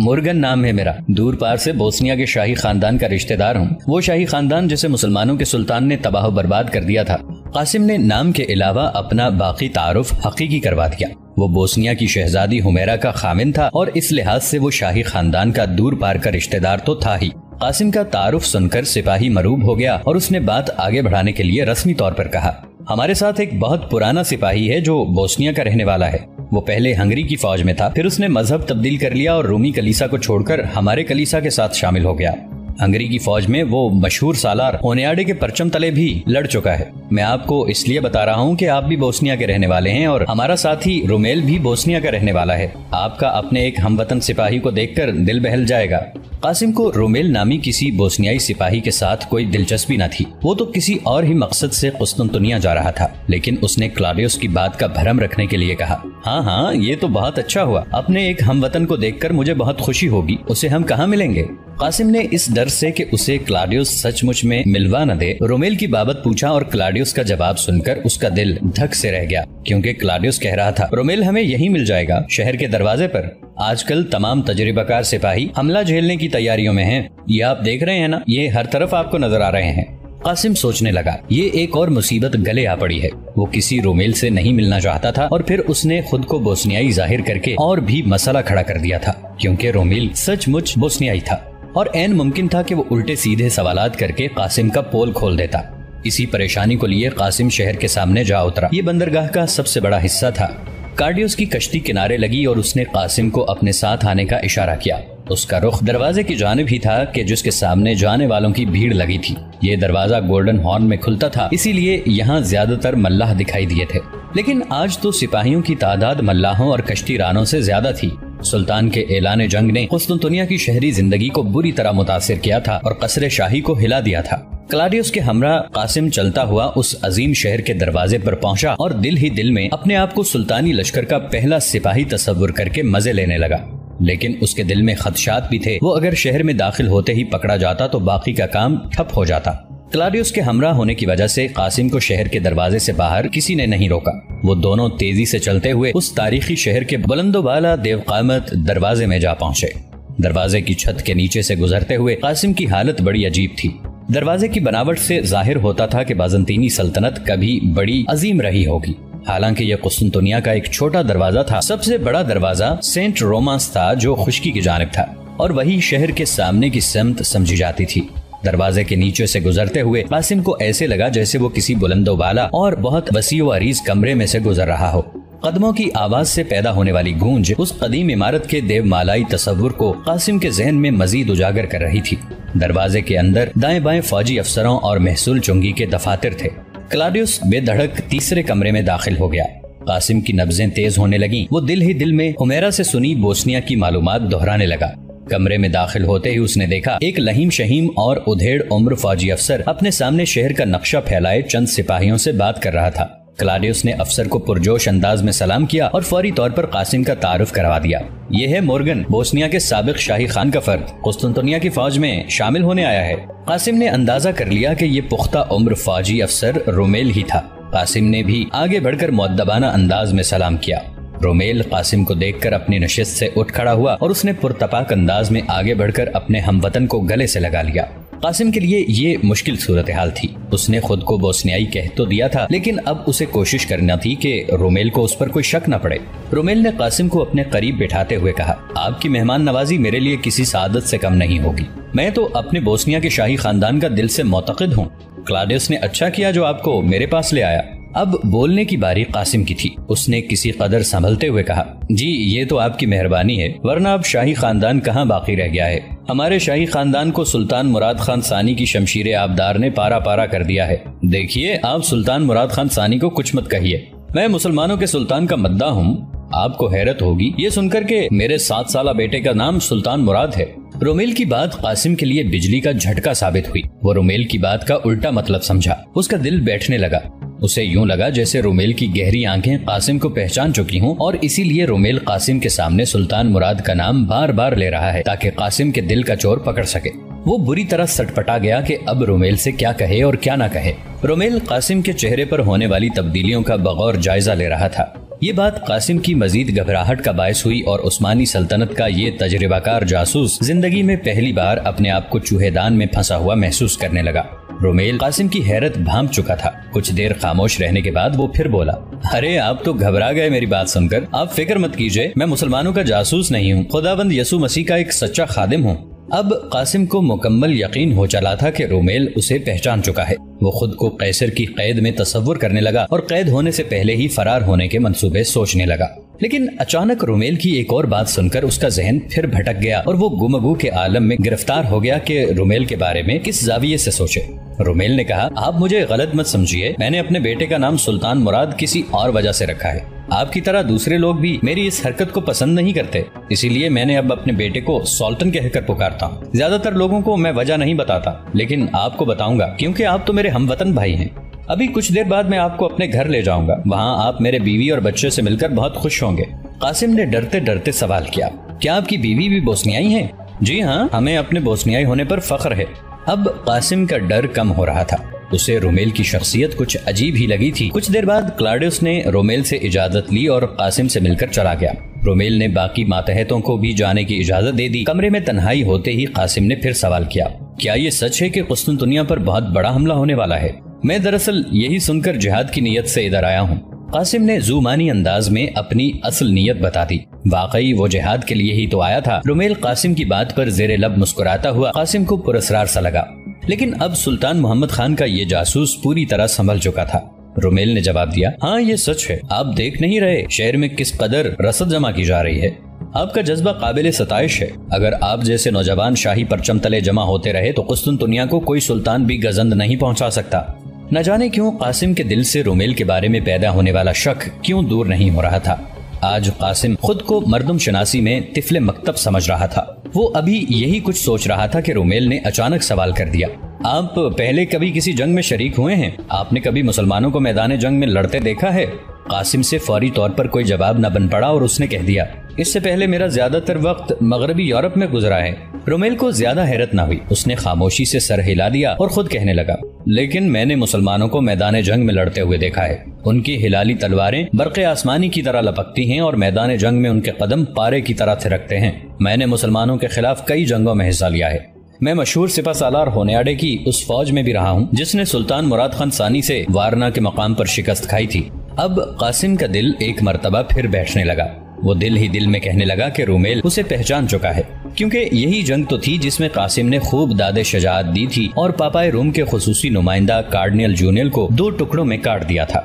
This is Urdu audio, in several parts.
مورگن نام ہے میرا، دور پار سے بوسنیا کے شاہی خاندان کا رشتہ دار ہوں، وہ شاہی خاندان جسے مسلمانوں کے سلطان نے تباہ و برباد کر دیا تھا۔ قاسم نے نام کے علاوہ اپنا باقی تعارف حقیقی کروا دیا۔ وہ بوسنیا کی شہزادی حمیرہ کا خامن تھا اور اس لحاظ سے وہ شاہی خاندان کا دور پار کا رشتہ دار تو تھا ہی۔ قاسم کا تعارف سن کر سپاہی مروب ہو گیا اور اس نے بات آگے بڑھانے کے لیے رسمی طور پر کہا، ہمارے ساتھ ایک بہت پرانا سپاہی ہے جو بوسنیا کا رہنے والا ہے۔ وہ پہلے ہنگری کی فوج میں تھا، پھر اس نے مذہب تبدیل کر لیا اور رومی کلیسا کو چھوڑ کر ہمارے کلیسا کے ساتھ شامل ہو گیا۔ ہنگری کی فوج میں وہ مشہور سالار اونیاڈے کے پرچم تلے بھی لڑ چکا ہے۔ میں آپ کو اس لیے بتا رہا ہوں کہ آپ بھی بوسنیا کے رہنے والے ہیں اور ہمارا ساتھی رومیل بھی بوسنیا کا رہنے والا ہے۔ آپ کا اپنے ایک ہم وطن سپاہی کو دیکھ کر دل بہل جائے گا۔ قاسم کو رومیل نامی کسی بوسنیائی سپاہی کے ساتھ کوئی دلچسپی نہ تھی، وہ تو کسی اور ہی مقصد سے قسطنطنیہ جا رہا تھا، لیکن اس نے کلاڈیوس کی بات کا بھرم رکھنے کے لیے کہا، ہاں یہ تو بہت اچھا ہوا، اپنے ایک ہم وطن کو دیکھ کر مجھے بہت خوشی ہوگی، اسے ہم کہاں ملیں گے؟ قاسم نے اس ڈر سے کہ اسے کلاڈیوس سچ مچ میں ملوا نہ دے رومیل کی بابت پوچھا، اور کلاڈیوس کا جواب سن کر اس کا دل دھک سے رہ گیا، کیونکہ کلاڈیوس کہہ رہا تھا رومیل ہمیں یہی مل جائے گا، شہر کے دروازے پر۔ آج کل تمام تجربہ کار سپاہی حملہ جھیلنے کی تیاریوں میں ہیں، یہ آپ دیکھ رہے ہیں نا، یہ ہر طرف آپ کو نظر آ رہے ہیں۔ قاسم سوچنے لگا، یہ ایک اور مصیبت گلے آ پڑی ہے۔ وہ کسی رومیل سے نہیں ملنا چاہتا تھا اور پھر اس نے خود کو بوسنیائی ظاہر کر کے اور بھی مسئلہ کھڑا کر دیا تھا، کیونکہ رومیل سچ مچ بوسنیائی تھا اور عین ممکن تھا کہ وہ الٹے سیدھے سوالات کر کے قاسم کا پول کھول دیتا۔ اسی پریشانی کو لیے قاسم شہر کے سامنے جا اترا۔ یہ بندرگاہ کا سب سے بڑا حصہ تھا۔ کارڈیوس کی کشتی کنارے لگی اور اس نے قاسم کو اپنے ساتھ آنے کا اشارہ کیا۔ اس کا رخ دروازے کی جانب ہی تھا کہ جس کے سامنے جانے والوں کی بھیڑ لگی تھی۔ یہ دروازہ گولڈن ہارن میں کھلتا تھا، اسی لیے یہاں زیادہ تر ملاح دکھائی دیے تھے، لیکن آج تو سپاہیوں کی تعداد ملاحوں اور کشتی رانوں سے زیادہ تھی۔ سلطان کے اعلان جنگ نے قسطنطنیہ کی شہری زندگی کو بری طرح متاثر کیا تھا اور قصر شاہی کو ہلا دیا تھا۔ کلاڈیوس کے ہمراہ قاسم چلتا ہوا اس عظیم شہر کے دروازے پر پہنچا اور دل ہی دل میں اپنے آپ کو سلطانی لشکر کا پہلا سپاہی تصور کر کے مزے لینے لگا، لیکن اس کے دل میں خدشات بھی تھے۔ وہ اگر شہر میں داخل ہوتے ہی پکڑا جاتا تو باقی کا کام ٹھپ ہو جاتا۔ کلاڈیوس کے ہمراہ ہونے کی وجہ سے قاسم کو شہر کے دروازے سے باہر کسی نے نہیں روکا۔ وہ دونوں تیزی سے چلتے ہوئے اس تاریخی شہر کے بلند و بالا دیو قامت دروازے میں جا پہنچے۔ دروازے کی چھت کے نیچے سے گزرتے ہوئے قاسم کی حالت بڑی عجیب تھی۔ دروازے کی بناوٹ سے ظاہر ہوتا تھا کہ بازنطینی سلطنت کبھی بڑی عظیم رہی ہوگی، حالانکہ یہ قسطنطنیہ کا ایک چھوٹا دروازہ تھا۔ سب سے بڑا دروازہ سینٹ رومانس تھا جو خشکی کی جانب تھا، اور وہی شہر کے سامنے کی سمت سمجھی جاتی تھی۔ دروازے کے نیچے سے گزرتے ہوئے قاسم کو ایسے لگا جیسے وہ کسی بلند و بالا اور بہت وسیع و عریض کمرے میں سے گزر رہا ہو۔ قدموں کی آواز سے پیدا ہونے والی گونج اس قدیم عمارت کے دیو مالائی تصور کو قاسم کے ذہن میں مزید اجاگر کر رہی تھی۔ دروازے کے اندر دائیں بائیں فوجی افسروں اور محصول چنگی کے دفاتر تھے۔ کلاڈیوس بے دھڑک تیسرے کمرے میں داخل ہو گیا۔ قاسم کی نبضیں تیز ہونے لگیں۔ وہ دل ہی دل میں حمیرہ سے سنی بوسنیا کی معلومات دہرانے لگا۔ کمرے میں داخل ہوتے ہی اس نے دیکھا ایک لہیم شہیم اور ادھیڑ عمر فوجی افسر اپنے سامنے شہر کا نقشہ پھیلائے چند سپاہیوں سے بات کر رہا تھا۔ کلاڈیوس نے افسر کو پرجوش انداز میں سلام کیا اور فوری طور پر قاسم کا تعارف کروا دیا۔ یہ ہے مورگن، بوسنیا کے سابق شاہی خان کا فرد، قسطنطنیہ کی فوج میں شامل ہونے آیا ہے۔ قاسم نے اندازہ کر لیا کہ یہ پختہ عمر فوجی افسر رومیل ہی تھا۔ قاسم نے بھی آگے بڑھ کر مؤدبانہ انداز میں سلام کیا۔ رومیل قاسم کو دیکھ کر اپنی نشست سے اٹھ کھڑا ہوا اور اس نے پرتپاک انداز میں آگے بڑھ کر اپنے ہم وطن کو گلے سے لگا لیا۔ قاسم کے لیے یہ مشکل صورتحال تھی۔ اس نے خود کو بوسنیائی کہہ تو دیا تھا، لیکن اب اسے کوشش کرنا تھی کہ رومیل کو اس پر کوئی شک نہ پڑے۔ رومیل نے قاسم کو اپنے قریب بٹھاتے ہوئے کہا، آپ کی مہمان نوازی میرے لیے کسی سعادت سے کم نہیں ہوگی۔ میں تو اپنے بوسنیا کے شاہی خاندان کا دل سے معتقد ہوں۔ کلاڈیوس نے اچھا کیا جو آپ کو میرے پاس لے آیا۔ اب بولنے کی باری قاسم کی تھی۔ اس نے کسی قدر سنبھلتے ہوئے کہا، جی یہ تو آپ کی مہربانی ہے، ورنہ اب شاہی خاندان کہاں باقی رہ گیا ہے۔ ہمارے شاہی خاندان کو سلطان مراد خان ثانی کی شمشیر آبدار نے پارا پارا کر دیا ہے۔ دیکھیے آپ سلطان مراد خان ثانی کو کچھ مت کہیے، میں مسلمانوں کے سلطان کا مداح ہوں۔ آپ کو حیرت ہوگی یہ سن کر کہ میرے 7 سالہ بیٹے کا نام سلطان مراد ہے۔ رومیل کی بات قاسم کے لیے بجلی کا جھٹکا ثابت ہوئی۔ وہ رومیل کی بات کا الٹا مطلب سمجھا۔ اس کا دل بیٹھنے لگا۔ اسے یوں لگا جیسے رومیل کی گہری آنکھیں قاسم کو پہچان چکی ہوں، اور اسی لیے رومیل قاسم کے سامنے سلطان مراد کا نام بار بار لے رہا ہے تاکہ قاسم کے دل کا چور پکڑ سکے۔ وہ بری طرح سٹپٹا گیا کہ اب رومیل سے کیا کہے اور کیا نہ کہے۔ رومیل قاسم کے چہرے پر ہونے والی تبدیلیوں کا بغور جائزہ لے رہا تھا۔ یہ بات قاسم کی مزید گھبراہٹ کا باعث ہوئی اور عثمانی سلطنت کا یہ تجربہ کار جاسوس زندگی میں پہلی بار اپنے آپ کو چوہے دان میں پھنسا ہوا محسوس کرنے لگا۔ رومیل قاسم کی حیرت بھانپ چکا تھا۔ کچھ دیر خاموش رہنے کے بعد وہ پھر بولا، ارے آپ تو گھبرا گئے میری بات سن کر۔ آپ فکر مت کیجئے، میں مسلمانوں کا جاسوس نہیں ہوں، خداوند یسوع مسیح کا ایک سچا خادم ہوں۔ اب قاسم کو مکمل یقین ہو چلا تھا کہ رومیل اسے پہچان چکا ہے۔ وہ خود کو قیصر کی قید میں تصور کرنے لگا اور قید ہونے سے پہلے ہی فرار ہونے کے منصوبے سوچنے لگا۔ لیکن اچانک رومیل کی ایک اور بات سن کر اس کا ذہن پھر بھٹک گیا اور وہ گمگو کے عالم میں گرفتار ہو گیا کہ رومیل کے بارے میں کس زاویے سے سوچے۔ رومیل نے کہا، آپ مجھے غلط مت سمجھیے، میں نے اپنے بیٹے کا نام سلطان مراد کسی اور وجہ سے رکھا ہے۔ آپ کی طرح دوسرے لوگ بھی میری اس حرکت کو پسند نہیں کرتے، اسی لیے میں نے اب اپنے بیٹے کو سلطان کہہ کر پکارتا ہوں۔ زیادہ تر لوگوں کو میں وجہ نہیں بتاتا، لیکن آپ کو بتاؤں گا کیونکہ آپ تو میرے ہم وطن بھائی ہیں۔ ابھی کچھ دیر بعد میں آپ کو اپنے گھر لے جاؤں گا، وہاں آپ میرے بیوی اور بچے سے مل کر بہت خوش ہوں گے۔ قاسم نے ڈرتے ڈرتے سوال کیا، کیا آپ کی بیوی بھی بوسنیائی ہے؟ جی ہاں، ہمیں اپنے بوسنیائی ہونے پر فخر ہے۔ اب قاسم کا ڈر کم ہو رہا تھا، اسے رومیل کی شخصیت کچھ عجیب ہی لگی تھی۔ کچھ دیر بعد کلاڈیوس نے رومیل سے اجازت لی اور قاسم سے مل کر چلا گیا۔ رومیل نے باقی ماتحتوں کو بھی جانے کی اجازت دے دی۔ کمرے میں تنہائی ہوتے ہی قاسم نے پھر سوال کیا، کیا یہ سچ ہے کہ قسطنطنیہ پر بہت بڑا حملہ ہونے والا ہے؟ میں دراصل یہی سن کر جہاد کی نیت سے ادھر آیا ہوں۔ قاسم نے زومانی انداز میں اپنی اصل نیت بتا دی۔ واقعی وہ جہاد کے لیے ہی تو آیا تھا۔ رومیل قاسم کی بات پر زیر لب مسکراتا ہوا قاسم کو پراسرار سا لگا، لیکن اب سلطان محمد خان کا یہ جاسوس پوری طرح سنبھل چکا تھا۔ رومیل نے جواب دیا، ہاں یہ سچ ہے، آپ دیکھ نہیں رہے شہر میں کس قدر رسد جمع کی جا رہی ہے؟ آپ کا جذبہ قابل ستائش ہے۔ اگر آپ جیسے نوجوان شاہی پرچم تلے جمع ہوتے رہے تو قسطنطنیہ کو کوئی سلطان بھی گزند نہیں پہنچا سکتا۔ نہ جانے کیوں قاسم کے دل سے رومیل کے بارے میں پیدا ہونے والا شک کیوں دور نہیں ہو رہا تھا۔ آج قاسم خود کو مردم شناسی میں طفل مکتب سمجھ رہا تھا۔ وہ ابھی یہی کچھ سوچ رہا تھا کہ رومیل نے اچانک سوال کر دیا، آپ پہلے کبھی کسی جنگ میں شریک ہوئے ہیں؟ آپ نے کبھی مسلمانوں کو میدان جنگ میں لڑتے دیکھا ہے؟ قاسم سے فوری طور پر کوئی جواب نہ بن پڑا اور اس نے کہہ دیا، اس سے پہلے میرا زیادہ تر وقت مغربی یورپ میں گزرا ہے۔ رومیل کو زیادہ حیرت نہ ہوئی، اس نے خاموشی سے سر ہلا دیا اور خود کہنے لگا، لیکن میں نے مسلمانوں کو میدان جنگ میں لڑتے ہوئے دیکھا ہے۔ ان کی ہلالی تلواریں برق آسمانی کی طرح لپکتی ہیں اور میدان جنگ میں ان کے قدم پارے کی طرح تھرکتے ہیں۔ میں نے مسلمانوں کے خلاف کئی جنگوں میں حصہ لیا ہے۔ میں مشہور سپہ سالار ہونیاڈے کی اس فوج میں بھی رہا ہوں جس نے سلطان مراد خان ثانی سے وارنا کے مقام پر شکست کھائی تھی۔ اب قاسم کا دل ایک مرتبہ پھر بیٹھنے لگا۔ وہ دل ہی دل میں کہنے لگا کہ رومیل اسے پہچان چکا ہے، کیونکہ یہی جنگ تو تھی جس میں قاسم نے خوب داد شجاعت دی تھی اور پاپائے روم کے خصوصی نمائندہ کارڈینل جونیل کو 2 ٹکڑوں میں کاٹ دیا تھا۔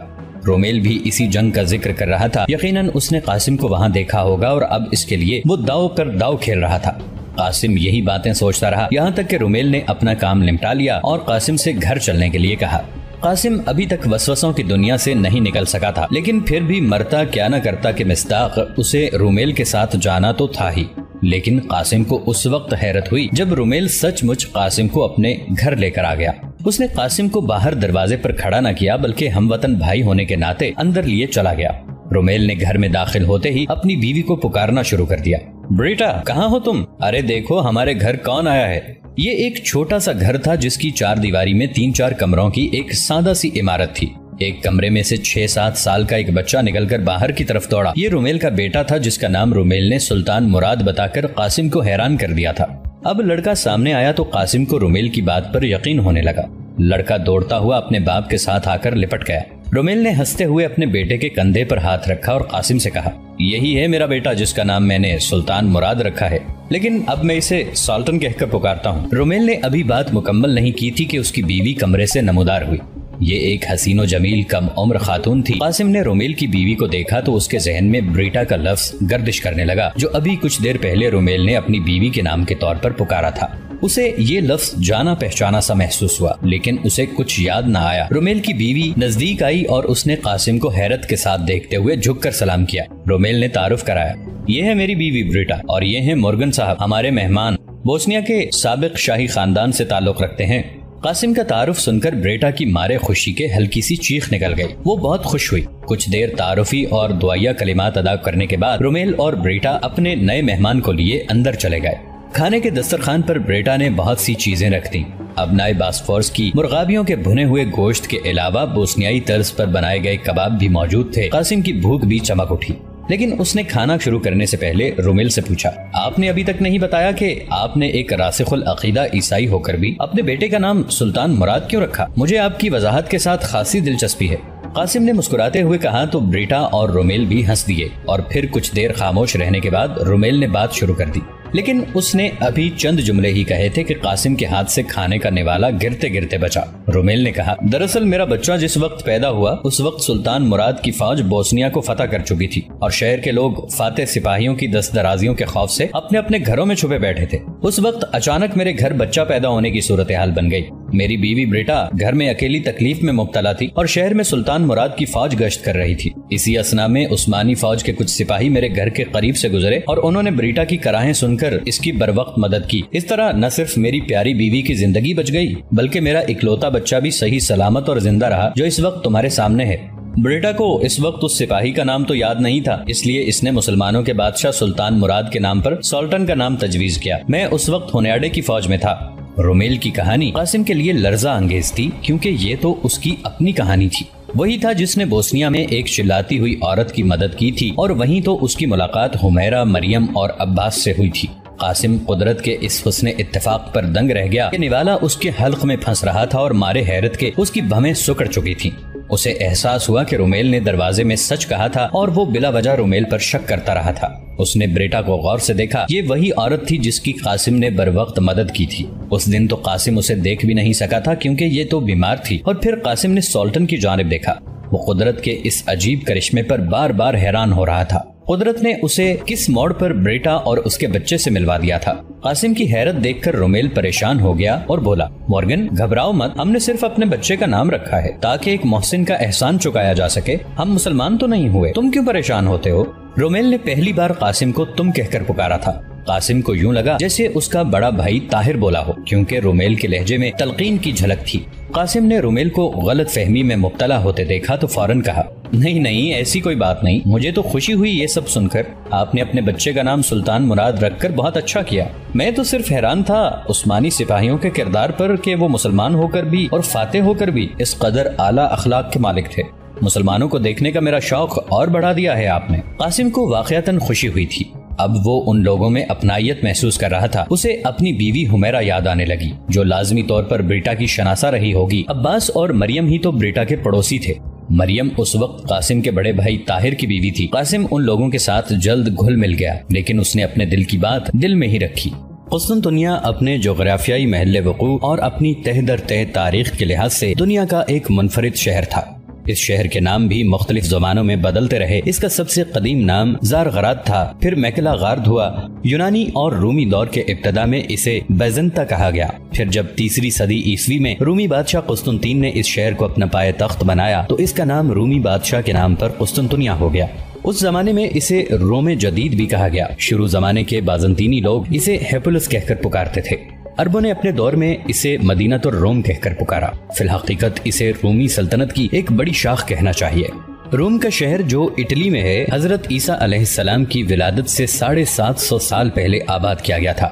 رومیل بھی اسی جنگ کا ذکر کر رہا تھا۔ یقیناً اس نے قاسم کو وہاں دیکھا ہوگا اور اب اس کے لیے وہ داؤ پر داؤ کھیل رہا تھا۔ قاسم یہی باتیں سوچتا رہا یہاں تک کہ رومیل نے اپنا کام نمٹا لیا اور قاسم سے گھر چلنے کے لیے کہا۔ قاسم ابھی تک وسوسوں کی دنیا سے نہیں نکل سکا تھا، لیکن پھر بھی مرتا کیا نہ کرتا کہ مصداق اسے رومیل کے ساتھ جانا تو تھا ہی۔ لیکن قاسم کو اس وقت حیرت ہوئی جب رومیل سچ مچ قاسم کو اپنے گھر لے کر آ گیا۔ اس نے قاسم کو باہر دروازے پر کھڑا نہ کیا بلکہ ہم وطن بھائی ہونے کے ناطے اندر لیے چلا گیا۔ رومیل نے گھر میں داخل ہوتے ہی اپنی بیوی کو پکارنا شروع کر دیا، بریٹا کہاں ہو تم؟ ارے دیکھو ہمارے گھر کون آیا ہے۔ یہ ایک چھوٹا سا گھر تھا جس کی 4 دیواری میں 3-4 کمروں کی ایک سادہ سی عمارت تھی۔ ایک کمرے میں سے 6-7 سال کا ایک بچہ نکل کر باہر کی طرف دوڑا۔ یہ رومیل کا بیٹا تھا جس کا نام رومیل نے سلطان مراد بتا کر قاسم کو حیران کر دیا تھا۔ اب لڑکا سامنے آیا تو قاسم کو رومیل کی بات پر یقین ہونے لگا۔ لڑکا دوڑتا ہوا اپنے باپ کے ساتھ آ کر لپٹ گیا۔ رومیل نے ہنستے ہوئے اپنے بیٹے کے کندھے پر ہاتھ رکھا اور قاسم سے کہا، یہی ہے میرا بیٹا جس کا نام میں نے سلطان مراد رکھا ہے، لیکن اب میں اسے سلطان کہہ کر پکارتا ہوں۔ رومیل نے ابھی بات مکمل نہیں کی تھی کہ اس کی بیوی کمرے سے نمودار ہوئی۔ یہ ایک حسین و جمیل کم عمر خاتون تھی۔ قاسم نے رومیل کی بیوی کو دیکھا تو اس کے ذہن میں بریٹا کا لفظ گردش کرنے لگا جو ابھی کچھ دیر پہلے رومیل نے اپنی بیوی کے نام کے طور پر پکارا تھا۔ اسے یہ لفظ جانا پہچانا سا محسوس ہوا، لیکن اسے کچھ یاد نہ آیا۔ رومیل کی بیوی نزدیک آئی اور اس نے قاسم کو حیرت کے ساتھ دیکھتے ہوئے جھک کر سلام کیا۔ رومیل نے تعارف کرایا، یہ ہے میری بیوی بریٹا اور یہ ہیں مورگن صاحب، ہمارے مہمان، بوسنیا کے سابق شاہی خاندان سے تعلق رکھتے ہیں۔ قاسم کا تعارف سن کر بریٹا کی مارے خوشی کے ہلکی سی چیخ نکل گئی۔ وہ بہت خوش ہوئی۔ کچھ دیر تعارفی اور دعائیہ کلمات ادا کرنے کے بعد رومیل اور بریٹا اپنے نئے مہمان کو لیے اندر چلے گئے۔ کھانے کے دسترخوان پر بریٹا نے بہت سی چیزیں رکھ دیں۔ ابنائے باسفورس کی مرغابیوں کے بھنے ہوئے گوشت کے علاوہ بوسنیائی طرز پر بنائے گئے کباب بھی موجود تھے۔ قاسم کی بھوک بھی چمک اٹھی، لیکن اس نے کھانا شروع کرنے سے پہلے رومیل سے پوچھا، آپ نے ابھی تک نہیں بتایا کہ آپ نے ایک راسخ العقیدہ عیسائی ہو کر بھی اپنے بیٹے کا نام سلطان مراد کیوں رکھا؟ مجھے آپ کی وضاحت کے ساتھ خاصی دلچسپی ہے۔ قاسم نے مسکراتے ہوئے کہا تو بریٹا اور رومیل بھی ہنس دیے، اور پھر کچھ دیر خاموش رہنے کے بعد رومیل نے بات شروع کر دی، لیکن اس نے ابھی چند جملے ہی کہے تھے کہ قاسم کے ہاتھ سے کھانے کا نوالا گرتے گرتے بچا۔ رومیل نے کہا، دراصل میرا بچہ جس وقت پیدا ہوا اس وقت سلطان مراد کی فوج بوسنیا کو فتح کر چکی تھی، اور شہر کے لوگ فاتح سپاہیوں کی دست درازیوں کے خوف سے اپنے اپنے گھروں میں چھپے بیٹھے تھے۔ اس وقت اچانک میرے گھر بچہ پیدا ہونے کی صورتحال بن گئی۔ میری بیوی بریٹا گھر میں اکیلی تکلیف میں مبتلا تھی اور شہر میں سلطان مراد کی فوج گشت کر رہی تھی۔ اسی اثنا میں عثمانی فوج کے کچھ سپاہی میرے گھر کے قریب سے گزرے اور انہوں نے بریٹا کی کراہیں سن کر اس کی بروقت مدد کی۔ اس طرح نہ صرف میری پیاری بیوی کی زندگی بچ گئی بلکہ میرا اکلوتا بچہ بھی صحیح سلامت اور زندہ رہا جو اس وقت تمہارے سامنے ہے۔ بریٹا کو اس وقت اس سپاہی کا نام تو یاد نہیں تھا، اس لیے اس نے مسلمانوں کے بادشاہ سلطان مراد کے نام پر سولٹن کا نام تجویز کیا۔ میں اس وقت ہونیاڈے کی فوج میں تھا۔ رومیل کی کہانی قاسم کے لیے لرزہ انگیز تھی، کیونکہ یہ تو اس کی اپنی کہانی تھی۔ وہی تھا جس نے بوسنیا میں ایک چلاتی ہوئی عورت کی مدد کی تھی، اور وہیں تو اس کی ملاقات حمیرہ، مریم اور عباس سے ہوئی تھی۔ قاسم قدرت کے اس حسن اتفاق پر دنگ رہ گیا کہ نوالا اس کے حلق میں پھنس رہا تھا اور مارے حیرت کے اس کی بھویں سکڑ چکی تھی۔ اسے احساس ہوا کہ رومیل نے دروازے میں سچ کہا تھا اور وہ بلا وجہ رومیل پر شک کرتا رہا تھا۔ اس نے بریٹا کو غور سے دیکھا، یہ وہی عورت تھی جس کی قاسم نے بروقت مدد کی تھی۔ اس دن تو قاسم اسے دیکھ بھی نہیں سکا تھا کیونکہ یہ تو بیمار تھی، اور پھر قاسم نے سولٹن کی جانب دیکھا۔ وہ قدرت کے اس عجیب کرشمے پر بار بار حیران ہو رہا تھا۔ قدرت نے اسے کس موڑ پر بریٹا اور اس کے بچے سے ملوا دیا تھا؟ قاسم کی حیرت دیکھ کر رومیل پریشان ہو گیا اور بولا، مورگن گھبراؤ مت، ہم نے صرف اپنے بچے کا نام رکھا ہے تاکہ ایک محسن کا احسان چکایا جا سکے، ہم مسلمان تو نہیں ہوئے، تم کیوں پریشان ہوتے ہو؟ رومیل نے پہلی بار قاسم کو تم کہہ کر پکارا تھا۔ قاسم کو یوں لگا جیسے اس کا بڑا بھائی طاہر بولا ہو، کیونکہ رومیل کے لہجے میں تلقین کی جھلک تھی۔ قاسم نے رومیل کو غلط فہمی میں مبتلا ہوتے دیکھا تو فوراً کہا، نہیں ایسی کوئی بات نہیں، مجھے تو خوشی ہوئی یہ سب سن کر، آپ نے اپنے بچے کا نام سلطان مراد رکھ کر بہت اچھا کیا۔ میں تو صرف حیران تھا عثمانی سپاہیوں کے کردار پر کہ وہ مسلمان ہو کر بھی اور فاتح ہو کر بھی اس قدر اعلیٰ اخلاق کے مالک تھے۔ مسلمانوں کو دیکھنے کا میرا شوق اور بڑھا دیا ہے آپ نے۔ قاسم کو واقعتاً خوشی ہوئی تھی، اب وہ ان لوگوں میں اپنائیت محسوس کر رہا تھا۔ اسے اپنی بیوی حمیرہ یاد آنے لگی جو لازمی طور پر بریٹا کی شناسہ رہی ہوگی۔ عباس اور مریم ہی تو بریٹا کے پڑوسی تھے۔ مریم اس وقت قاسم کے بڑے بھائی طاہر کی بیوی تھی۔ قاسم ان لوگوں کے ساتھ جلد گھل مل گیا، لیکن اس نے اپنے دل کی بات دل میں ہی رکھی۔ قسطنطنیہ اپنے جغرافیائی محل وقوع اور اپنی تہ در تہ تاریخ کے لحاظ سے دنیا کا ایک منفرد شہر تھا۔ اس شہر کے نام بھی مختلف زمانوں میں بدلتے رہے۔ اس کا سب سے قدیم نام زارغراد تھا، پھر میکلا غارد ہوا۔ یونانی اور رومی دور کے ابتدا میں اسے بیزنتا کہا گیا۔ پھر جب تیسری صدی عیسوی میں رومی بادشاہ قسطنطین نے اس شہر کو اپنا پایہ تخت بنایا تو اس کا نام رومی بادشاہ کے نام پر قسطنطنیہ ہو گیا۔ اس زمانے میں اسے روم جدید بھی کہا گیا۔ شروع زمانے کے بازنطینی لوگ اسے ہیپولس کہہ کر پکارتے تھے۔ عربوں نے اپنے دور میں اسے مدینہ الروم کہہ کر پکارا۔ فی الحقیقت اسے رومی سلطنت کی ایک بڑی شاخ کہنا چاہیے۔ روم کا شہر جو اٹلی میں ہے، حضرت عیسیٰ علیہ السلام کی ولادت سے 750 سال پہلے آباد کیا گیا تھا۔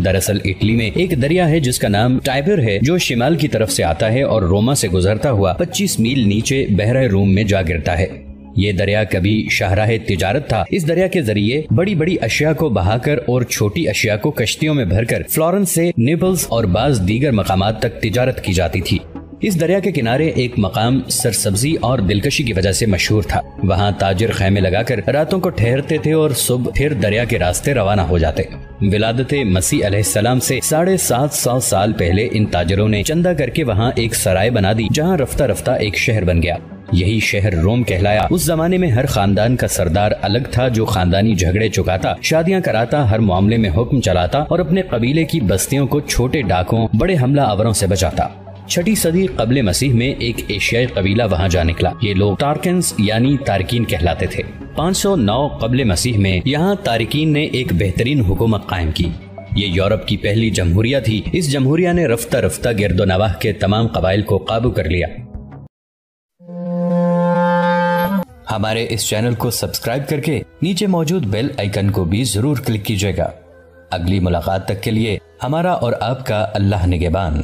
دراصل اٹلی میں ایک دریا ہے جس کا نام ٹائبر ہے، جو شمال کی طرف سے آتا ہے اور روما سے گزرتا ہوا 25 میل نیچے بحیرہ روم میں جا گرتا ہے۔ یہ دریا کبھی شاہراہ تجارت تھا۔ اس دریا کے ذریعے بڑی بڑی اشیاء کو بہا کر اور چھوٹی اشیاء کو کشتیوں میں بھر کر فلورنس سے نیپلز اور بعض دیگر مقامات تک تجارت کی جاتی تھی۔ اس دریا کے کنارے ایک مقام سرسبزی اور دلکشی کی وجہ سے مشہور تھا۔ وہاں تاجر خیمے لگا کر راتوں کو ٹھہرتے تھے اور صبح پھر دریا کے راستے روانہ ہو جاتے۔ ولادت مسیح علیہ السلام سے 750 سال پہلے ان تاجروں نے چندہ کر کے وہاں ایک سرائے بنا دی، جہاں رفتہ رفتہ ایک شہر بن گیا۔ یہی شہر روم کہلایا۔ اس زمانے میں ہر خاندان کا سردار الگ تھا جو خاندانی جھگڑے چکاتا، شادیاں کراتا، ہر معاملے میں حکم چلاتا اور اپنے قبیلے کی بستیوں کو چھوٹے ڈاکوں، بڑے حملہ آوروں سے بچاتا۔ 6 صدی قبل مسیح میں ایک ایشیائی قبیلہ وہاں جا نکلا۔ یہ لوگ تارکنز یعنی تارکین کہلاتے تھے۔ 509 قبل مسیح میں یہاں تارکین نے ایک بہترین حکومت قائم کی۔ یہ یورپ کی پہلی جمہوریہ تھی۔ اس جمہوریہ نے رفتہ رفتہ گرد و نواح کے تمام قبائل کو قابو کر لیا۔ ہمارے اس چینل کو سبسکرائب کر کے نیچے موجود بیل آئیکن کو بھی ضرور کلک کیجیے گا۔ اگلی ملاقات تک کے لیے ہمارا اور آپ کا اللہ نگہبان۔